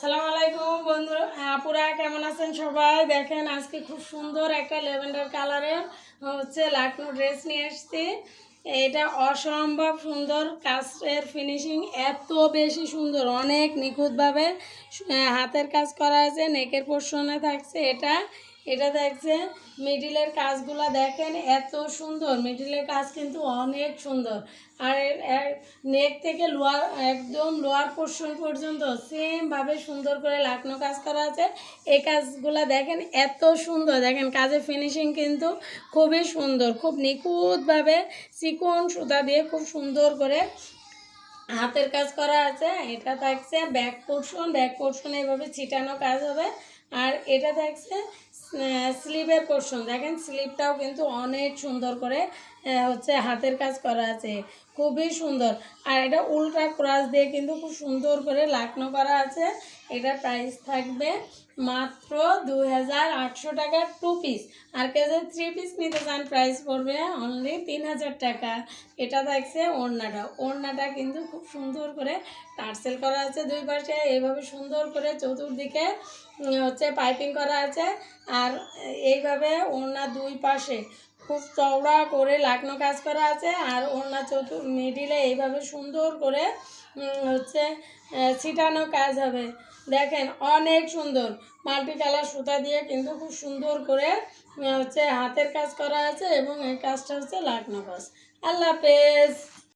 আসসালামু আলাইকুম বন্ধুরা, আপুরা কেমন আছেন সবাই? দেখেন আজকে খুব সুন্দর একটা ল্যাভেন্ডার কালারের লাকনো ড্রেস নিয়ে এসেছি। এটা অসম্ভব সুন্দর, কাজের ফিনিশিং এত বেশি সুন্দর, অনেক নিখুঁতভাবে হাতের কাজ করা আছে। নেকের পোর্শনে থাকছে এটা এটা দেখছে মিডিলের কাজগুলো দেখেন এত সুন্দর, মিডিলের কাজ কিন্তু অনেক সুন্দর। আর নেক থেকে লোয়ার একদম লোয়ার পোর্শন পর্যন্ত সেমভাবে সুন্দর করে লাকনো কাজ করা আছে। এই কাজগুলো দেখেন এত সুন্দর, দেখেন কাজের ফিনিশিং কিন্তু খুবই সুন্দর, খুব নিখুঁতভাবে চিকন সুতা দিয়ে খুব সুন্দর করে হাতের কাজ করা আছে। এটা থাকছে ব্যাক পোর্শন এইভাবে ছিটানো কাজ হবে। আর এটা থাকছে স্লিভের পোর্শন, দেখেন স্লিভটাও কিন্তু অনেক সুন্দর করে হাতের কাজ করা আছে, খুবই সুন্দর। আর এটা উল্টা ক্রস দিয়ে কিন্তু খুব সুন্দর করে লাকনো করা আছে। এটা প্রাইস থাকবে মাত্র 2800 টাকা 2 পিস। আর কেউ যদি 3 পিস নিতে চান প্রাইস পড়বে অনলি 3000 টাকা। এটা থাকছে ওড়নাটা কিন্তু খুব সুন্দর করে টার্সেল করা আছে দুই পাশে, এইভাবে সুন্দর করে চতুর্দিকে পাইপিং করা আছে। আর এইভাবে ওড়না দুই পাশে খুব চওড়া করে লাকনো কাজ করা আছে। আর ওড়না মিডিলে এইভাবে সুন্দর করে ছিটানো কাজ হবে। দেখেন অনেক সুন্দর, মাল্টি কালার সুতা দিয়ে কিন্তু খুব সুন্দর করে হাতের কাজ করা আছে। এবং এই কাজটা লাকনো কাজ। আল্লাহ হাফেজ।